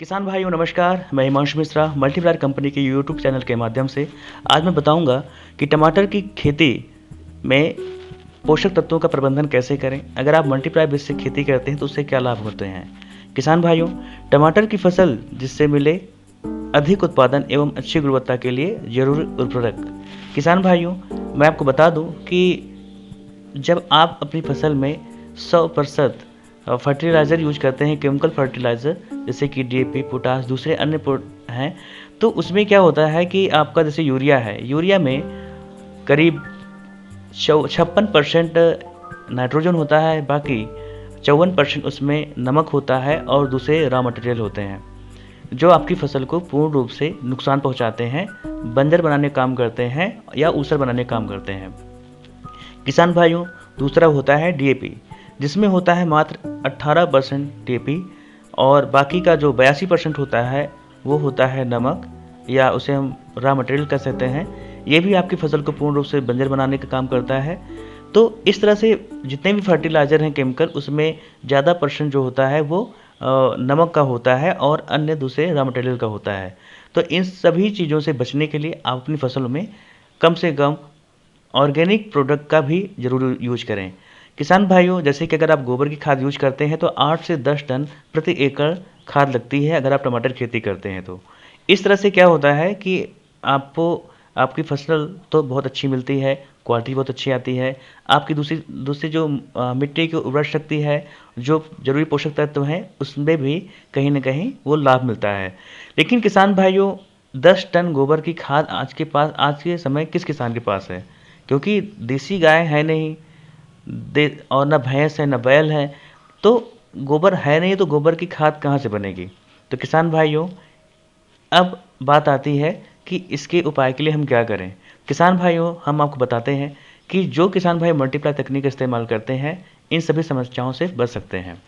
किसान भाइयों नमस्कार। मैं हिमांशु मिश्रा मल्टीप्लायर कंपनी के यूट्यूब चैनल के माध्यम से आज मैं बताऊंगा कि टमाटर की खेती में पोषक तत्वों का प्रबंधन कैसे करें। अगर आप मल्टीप्लायर बेस से खेती करते हैं तो उससे क्या लाभ होते हैं। किसान भाइयों, टमाटर की फसल जिससे मिले अधिक उत्पादन एवं अच्छी गुणवत्ता के लिए जरूरी उर्वरक। किसान भाइयों, मैं आपको बता दूं कि जब आप अपनी फसल में 100% फर्टिलाइज़र यूज करते हैं, केमिकल फर्टिलाइज़र जैसे कि डीएपी, पोटास, दूसरे अन्य हैं, तो उसमें क्या होता है कि आपका जैसे यूरिया है, यूरिया में करीब 56% नाइट्रोजन होता है, बाकी 54% उसमें नमक होता है और दूसरे रॉ मटेरियल होते हैं जो आपकी फसल को पूर्ण रूप से नुकसान पहुंचाते हैं, बंजर बनाने काम करते हैं या ऊसर बनाने काम करते हैं। किसान भाइयों, दूसरा होता है डीएपी, जिसमें होता है मात्र 18% डीएपी और बाकी का जो 82% होता है वो होता है नमक, या उसे हम रॉ मटेरियल कह सकते हैं। ये भी आपकी फसल को पूर्ण रूप से बंजर बनाने का काम करता है। तो इस तरह से जितने भी फर्टिलाइज़र हैं केमिकल, उसमें ज़्यादा परसेंट जो होता है वो नमक का होता है और अन्य दूसरे रॉ मटेरियल का होता है। तो इन सभी चीज़ों से बचने के लिए आप अपनी फसलों में कम से कम ऑर्गेनिक प्रोडक्ट का भी ज़रूर यूज करें। किसान भाइयों, जैसे कि अगर आप गोबर की खाद यूज करते हैं तो 8 से 10 टन प्रति एकड़ खाद लगती है अगर आप टमाटर खेती करते हैं तो। इस तरह से क्या होता है कि आपको आपकी फसल तो बहुत अच्छी मिलती है, क्वालिटी बहुत अच्छी आती है, आपकी दूसरी दूसरी जो मिट्टी की उर्वरक शक्ति है, जो जरूरी पोषक तत्व हैं, उसमें भी कहीं ना कहीं वो लाभ मिलता है। लेकिन किसान भाइयों, 10 टन गोबर की खाद आज के समय किस किसान के पास है, क्योंकि देसी गाय है नहीं, और ना भैंस है ना बैल है, तो गोबर है नहीं तो गोबर की खाद कहाँ से बनेगी। तो किसान भाइयों, अब बात आती है कि इसके उपाय के लिए हम क्या करें। किसान भाइयों, हम आपको बताते हैं कि जो किसान भाई मल्टीप्लाई तकनीक का इस्तेमाल करते हैं, इन सभी समस्याओं से बच सकते हैं।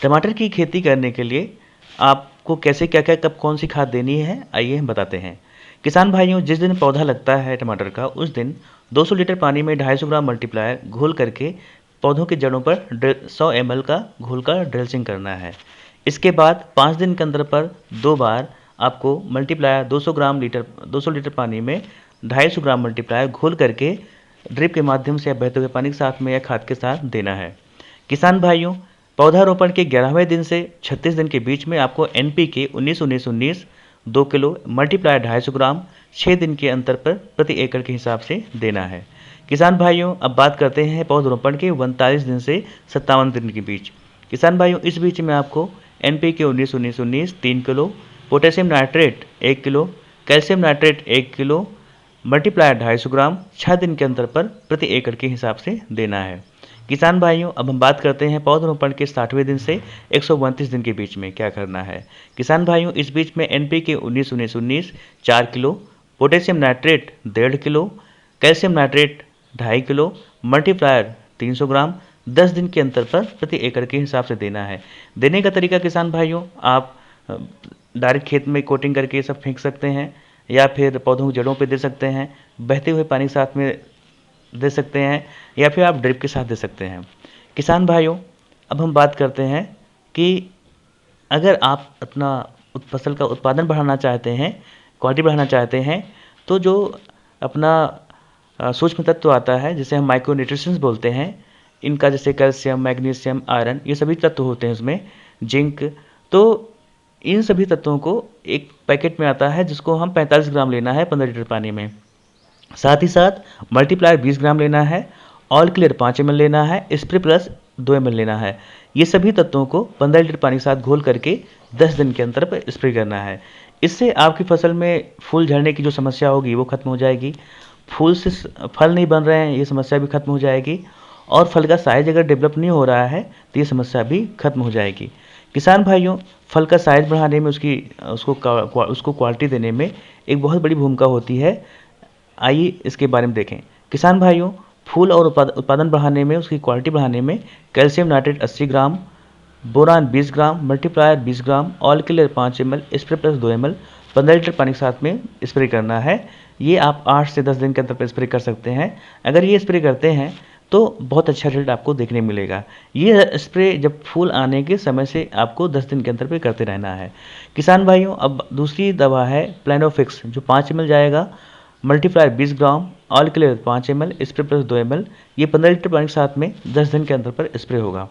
टमाटर की खेती करने के लिए आपको कैसे क्या क्या कब कौन सी खाद देनी है, आइए हम बताते हैं। किसान भाइयों, जिस दिन पौधा लगता है टमाटर का, उस दिन 200 लीटर पानी में 250 ग्राम मल्टीप्लायर घोल करके पौधों की जड़ों पर 100 ml का घोल कर ड्रेसिंग करना है। इसके बाद 5 दिन के अंदर पर 2 बार आपको मल्टीप्लायर 200 लीटर पानी में 250 ग्राम मल्टीप्लायर घोल करके ड्रिप के माध्यम से या बहते हुए पानी के साथ में या खाद के साथ देना है। किसान भाइयों, पौधारोपण के 11वें दिन से 36 दिन के बीच में आपको NPK 19-19-19 2 किलो मल्टीप्लायर 250 ग्राम 6 दिन के अंतर पर प्रति एकड़ के हिसाब से देना है। किसान भाइयों, अब बात करते हैं पौधरोपण के 39 दिन से 57 दिन के बीच। किसान भाइयों, इस बीच में आपको NPK 19-19-19 3 kilo, potassium nitrate 1 kilo, calcium nitrate 1 kilo, multiplier 250 ग्राम 6 दिन के अंतर पर प्रति एकड़ के हिसाब से देना है। किसान भाइयों, अब हम बात करते हैं पौधरोपण के 60वें दिन से 129 दिन के बीच में क्या करना है। किसान भाइयों, इस बीच में NPK 19-19-19 4 kilo, potassium nitrate 1.5 kilo, calcium nitrate 2.5 kilo, multiplier 300 ग्राम 10 दिन के अंतर पर प्रति एकड़ के हिसाब से देना है। देने का तरीका किसान भाइयों, आप डायरेक्ट खेत में कोटिंग करके ये सब फेंक सकते हैं, या फिर पौधों की जड़ों पे दे सकते हैं, बहते हुए पानी के साथ में दे सकते हैं, या फिर आप ड्रिप के साथ दे सकते हैं। किसान भाइयों, अब हम बात करते हैं कि अगर आप अपना फसल का उत्पादन बढ़ाना चाहते हैं, क्वालिटी बढ़ाना चाहते हैं, तो जो अपना सूक्ष्म तत्व आता है जिसे हम माइक्रो न्यूट्रिशंस बोलते हैं, इनका जैसे कैल्शियम, मैग्नीशियम, आयरन, ये सभी तत्व होते हैं उसमें, जिंक, तो इन सभी तत्वों को एक पैकेट में आता है जिसको हम 45 ग्राम लेना है 15 लीटर पानी में। साथ ही साथ मल्टीप्लायर 20 ग्राम लेना है, ऑल क्लियर 5 ml लेना है, स्प्रे प्लस 2 ml लेना है। ये सभी तत्वों को 15 लीटर पानी के साथ घोल करके 10 दिन के अंतर पर स्प्रे करना है। इससे आपकी फसल में फूल झड़ने की जो समस्या होगी वो खत्म हो जाएगी, फूल से फल नहीं बन रहे हैं ये समस्या भी खत्म हो जाएगी, और फल का साइज अगर डेवलप नहीं हो रहा है तो ये समस्या भी खत्म हो जाएगी। किसान भाइयों, फल का साइज बढ़ाने में उसको क्वालिटी देने में एक बहुत बड़ी भूमिका होती है। आइए इसके बारे में देखें। किसान भाइयों, फूल और उत्पादन बढ़ाने में, उसकी क्वालिटी बढ़ाने में calcium nitrate 80 gram, boron 20 gram, multiplier 20 gram, all clear 5 ml, spray plus 2 ml 15 litre पानी के साथ में स्प्रे करना है। ये आप 8 से 10 दिन के अंतर पर स्प्रे कर सकते हैं। अगर ये स्प्रे करते हैं तो बहुत अच्छा रिजल्ट आपको देखने मिलेगा। ये स्प्रे जब फूल आने के समय से आपको 10 दिन के अंतर पे करते रहना है। किसान भाइयों, अब दूसरी दवा है प्लेनोफिक्स, जो 5 ml जाएगा, multiplier 20 gram, all clear 5 ml, spray plus 2 ml, ये 15 लीटर पानी के साथ में 10 दिन के अंतर पर स्प्रे होगा।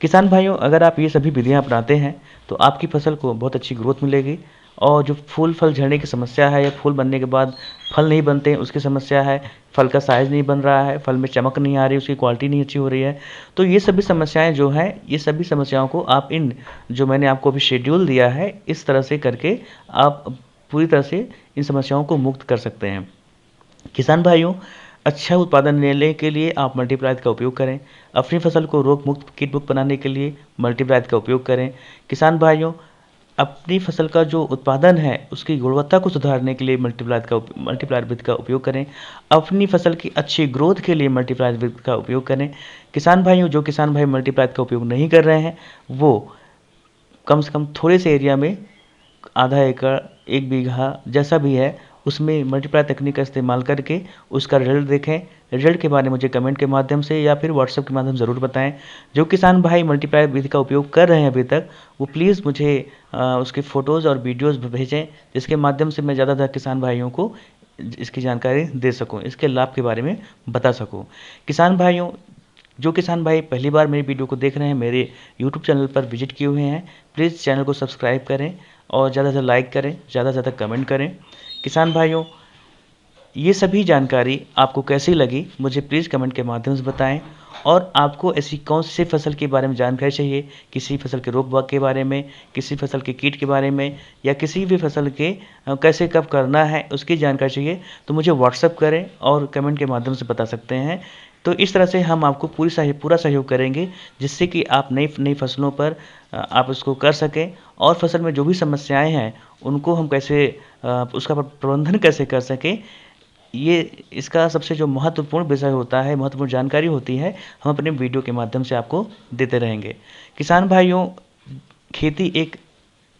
किसान भाइयों, अगर आप ये सभी विधियां अपनाते हैं तो आपकी फसल को बहुत अच्छी ग्रोथ मिलेगी, और जो फूल फल झड़ने की समस्या है या फूल बनने के बाद फल नहीं बनते हैं उसकी समस्या है, फल का साइज़ नहीं बन रहा है, फल में चमक नहीं आ रही, उसकी क्वालिटी नहीं अच्छी हो रही है, तो ये सभी समस्याएं जो हैं, ये सभी समस्याओं को आप इन जो मैंने आपको अभी शेड्यूल दिया है इस तरह से करके आप पूरी तरह से इन समस्याओं को मुक्त कर सकते हैं। किसान भाइयों, अच्छा उत्पादन लेने के लिए आप मल्टीप्लायर का उपयोग करें। अपनी फसल को रोग मुक्त कीट मुक्त बनाने के लिए मल्टीप्लायर का उपयोग करें। किसान भाइयों, अपनी फसल का जो उत्पादन है उसकी गुणवत्ता को सुधारने के लिए मल्टीप्लायर विधि का उपयोग करें। अपनी फसल की अच्छी ग्रोथ के लिए मल्टीप्लायर विधि का उपयोग करें। किसान भाइयों, जो किसान भाई मल्टीप्लायर का उपयोग नहीं कर रहे हैं वो कम से कम थोड़े से एरिया में आधा एकड़, 1 बीघा जैसा भी है उसमें मल्टीप्लाई तकनीक का इस्तेमाल करके उसका रिजल्ट देखें। रिजल्ट के बारे में मुझे कमेंट के माध्यम से या फिर व्हाट्सएप के माध्यम से ज़रूर बताएं। जो किसान भाई मल्टीप्लाई विधि का उपयोग कर रहे हैं अभी तक, वो प्लीज़ मुझे उसके फ़ोटोज़ और वीडियोज़ भेजें, जिसके माध्यम से मैं ज़्यादातर किसान भाइयों को इसकी जानकारी दे सकूँ, इसके लाभ के बारे में बता सकूँ। किसान भाइयों, जो किसान भाई पहली बार मेरी वीडियो को देख रहे हैं, मेरे यूट्यूब चैनल पर विजिट किए हुए हैं, प्लीज़ चैनल को सब्सक्राइब करें और ज़्यादा से ज़्यादा लाइक करें, ज़्यादा से ज़्यादा कमेंट करें। किसान भाइयों, ये सभी जानकारी आपको कैसी लगी मुझे प्लीज़ कमेंट के माध्यम से बताएं, और आपको ऐसी कौन सी फसल के बारे में जानकारी चाहिए, किसी फसल के रोग बाग के बारे में, किसी फसल के कीट के बारे में, या किसी भी फसल के कैसे कब करना है उसकी जानकारी चाहिए, तो मुझे व्हाट्सअप करें और कमेंट के माध्यम से बता सकते हैं। तो इस तरह से हम आपको पूरा सहयोग करेंगे, जिससे कि आप नई नई फसलों पर आप उसको कर सकें, और फसल में जो भी समस्याएं हैं उनको हम कैसे उसका प्रबंधन कैसे कर सकें, ये इसका सबसे जो महत्वपूर्ण विषय होता है, महत्वपूर्ण जानकारी होती है, हम अपने वीडियो के माध्यम से आपको देते रहेंगे। किसान भाइयों, खेती एक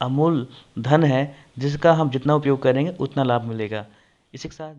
अमूल धन है, जिसका हम जितना उपयोग करेंगे उतना लाभ मिलेगा। इसी के साथ